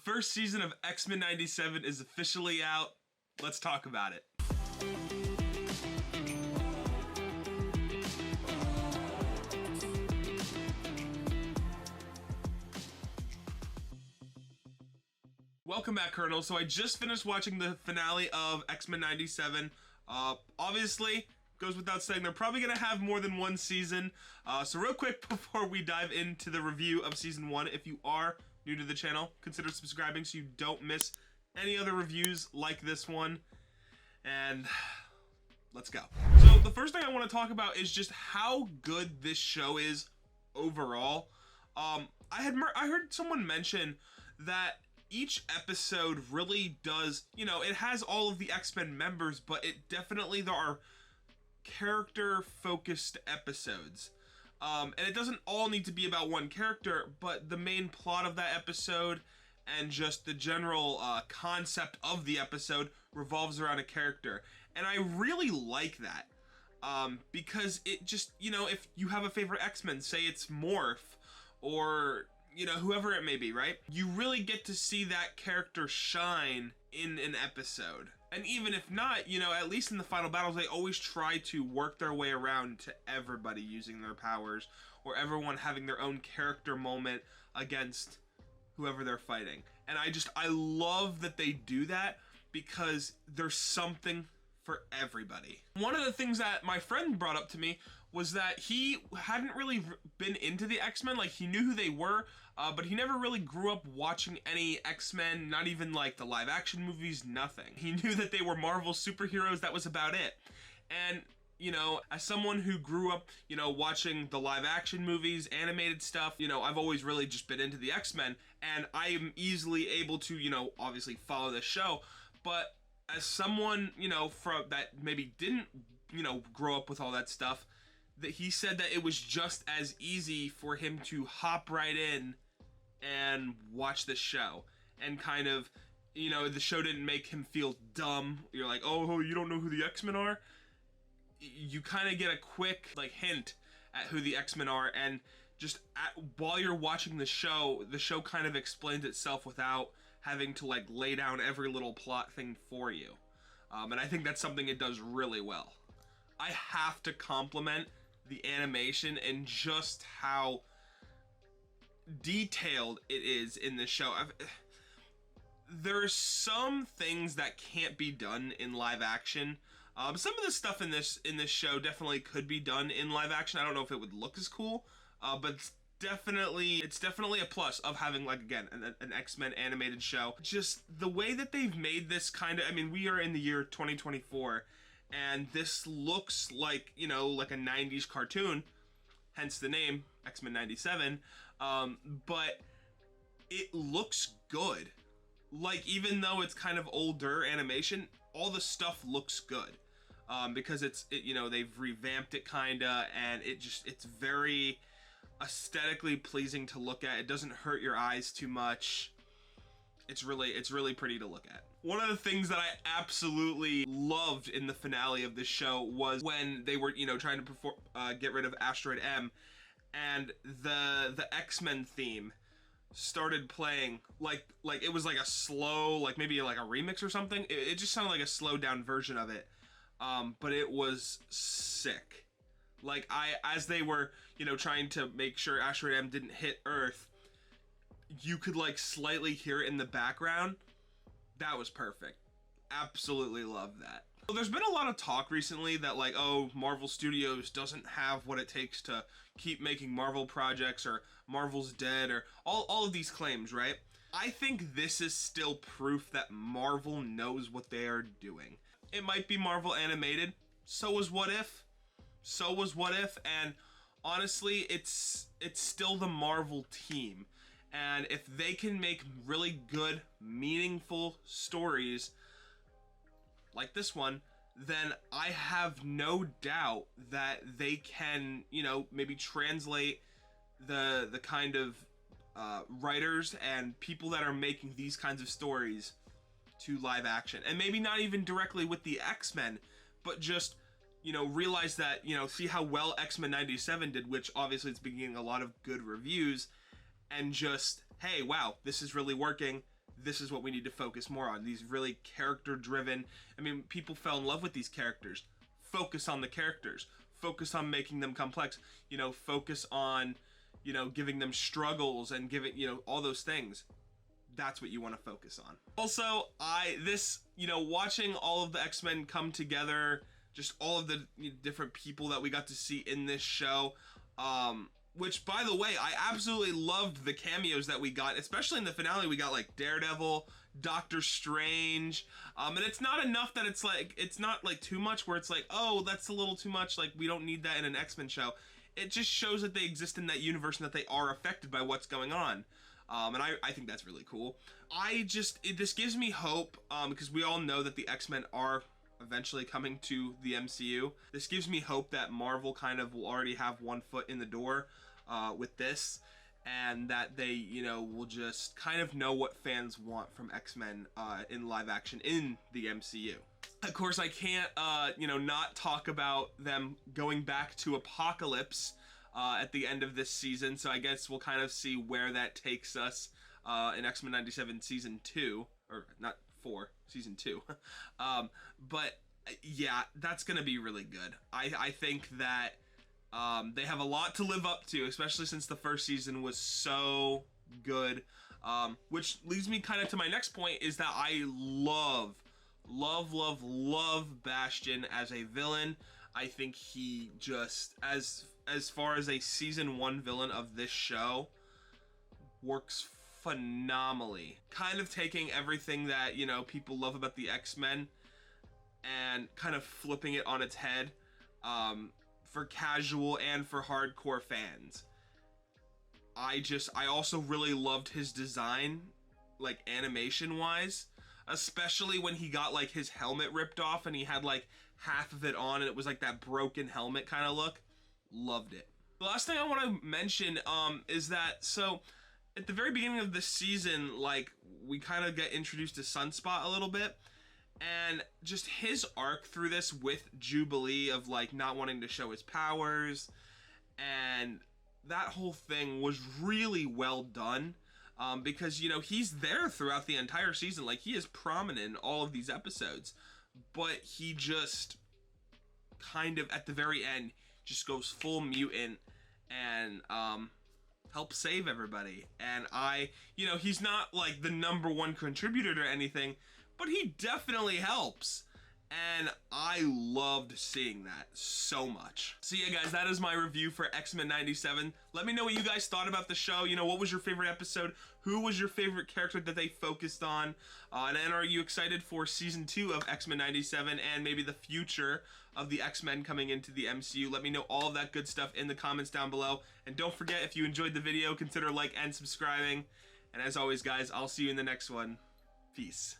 first season of Xmen 97 is officially out. Let's talk about it. Welcome back, Kernel. So I just finished watching the finale of Xmen 97. Obviously, goes without saying, they're probably going to have more than one season. So real quick before we dive into the review of Season 1, if you are new to the channel, consider subscribing so you don't miss any other reviews like this one. And let's go. So the first thing I want to talk about is just how good this show is overall. I heard someone mention that each episode really does, you know, it has all of the X-Men members, but there are character-focused episodes. And it doesn't all need to be about one character, but the main plot of that episode and just the general concept of the episode revolves around a character. And I really like that. Because it just, you know, if you have a favorite X-Men, say it's Morph, or, you know, whoever it may be, right? You really get to see that character shine in an episode. And even if not, you know, at least in the final battles, they always try to work their way around to everybody using their powers, or everyone having their own character moment against whoever they're fighting. And I love that they do that, because there's something for everybody. One of the things that my friend brought up to me was that he hadn't really been into the X-Men. Like, he knew who they were, but he never really grew up watching any X-Men, not even like the live action movies, nothing. He knew that they were Marvel superheroes, that was about it. And, you know, as someone who grew up, you know, watching the live action movies, animated stuff, you know, I've always really just been into the X-Men, and I am easily able to, you know, obviously follow the show. But as someone, you know, that maybe didn't, you know, grow up with all that stuff, that he said that it was just as easy for him to hop right in and watch the show, and kind of, you know, the show didn't make him feel dumb. You're like, oh, you don't know who the X-Men are? You kind of get a quick, like, hint at who the X-Men are, and just while you're watching the show kind of explains itself without having to, like, lay down every little plot thing for you. And I think that's something it does really well. I have to compliment the animation and just how detailed it is in the show. There's some things that can't be done in live action. Some of the stuff in this show definitely could be done in live action. I don't know if it would look as cool, but it's definitely a plus of having, like, again, an X-Men animated show. Just the way that they've made this kind of, I mean, we are in the year 2024, and this looks like, you know, like a 90s cartoon, hence the name, Xmen 97, but it looks good. Like, even though it's kind of older animation, all the stuff looks good, because you know, they've revamped it kinda, and it's very aesthetically pleasing to look at. It doesn't hurt your eyes too much. It's really pretty to look at. One of the things that I absolutely loved in the finale of this show was when they were, you know, trying to get rid of Asteroid M, and the X-Men theme started playing, like it was like a slow, like maybe like a remix or something. It just sounded like a slowed down version of it, but it was sick. Like, as they were, you know, trying to make sure Asteroid M didn't hit Earth, you could, like, slightly hear it in the background. That was perfect. Absolutely love that. So there's been a lot of talk recently that, like, oh, Marvel Studios doesn't have what it takes to keep making Marvel projects, or Marvel's dead, or all of these claims, right? I think this is still proof that Marvel knows what they are doing. It might be Marvel animated. So was What If. And honestly, it's still the Marvel team. And if they can make really good, meaningful stories like this one, then I have no doubt that they can, you know, maybe translate the kind of writers and people that are making these kinds of stories to live action. And maybe not even directly with the X-Men, but just, you know, realize that, you know, see how well Xmen 97 did, which obviously it's been getting a lot of good reviews, and just, hey, wow, this is really working. this is what we need to focus more on. These really character driven, I mean, people fell in love with these characters. Focus on the characters. Focus on making them complex. You know, focus on, you know, giving them struggles and giving, you know, all those things. That's what you want to focus on. Also, you know, watching all of the X-Men come together, just all of the different people that we got to see in this show, which, by the way, I absolutely loved the cameos that we got, especially in the finale. We got like Daredevil, Doctor Strange, and it's not enough that it's not like too much where it's like, oh, that's a little too much, like we don't need that in an X-Men show. It just shows that they exist in that universe and that they are affected by what's going on. And I think that's really cool. This gives me hope, because we all know that the X-Men are eventually coming to the MCU. This gives me hope that Marvel kind of will already have one foot in the door with this, and that they, you know, will just kind of know what fans want from X-Men in live action in the MCU. Of course, I can't, you know, not talk about them going back to Apocalypse at the end of this season, so I guess we'll kind of see where that takes us in X-Men 97 Season 2, or not 4, Season 2. But yeah, that's gonna be really good. I think that they have a lot to live up to, especially since the first season was so good, which leads me kind of to my next point, is that I love Bastion as a villain. I think he just, as far as a season 1 villain of this show, works phenomenally. Kind of taking everything that, you know, people love about the X-Men and kind of flipping it on its head, for casual and for hardcore fans. I also really loved his design, like animation wise, especially when he got like his helmet ripped off and he had like half of it on and it was like that broken helmet kind of look. Loved it. The last thing I want to mention is that, so at the very beginning of the season, like, we kind of get introduced to Sunspot a little bit, and just his arc through this with Jubilee of like not wanting to show his powers, and that whole thing was really well done, because, you know, he's there throughout the entire season. Like, he is prominent in all of these episodes, but he just kind of at the very end just goes full mutant and helps save everybody. And you know, he's not like the #1 contributor to anything, but he definitely helps. And I loved seeing that so much. So yeah, guys, that is my review for X-Men 97. Let me know what you guys thought about the show. You know, what was your favorite episode? Who was your favorite character that they focused on? And are you excited for Season 2 of X-Men 97 and maybe the future of the X-Men coming into the MCU? Let me know all of that good stuff in the comments down below. And don't forget, if you enjoyed the video, consider like and subscribing. And as always, guys, I'll see you in the next one. Peace.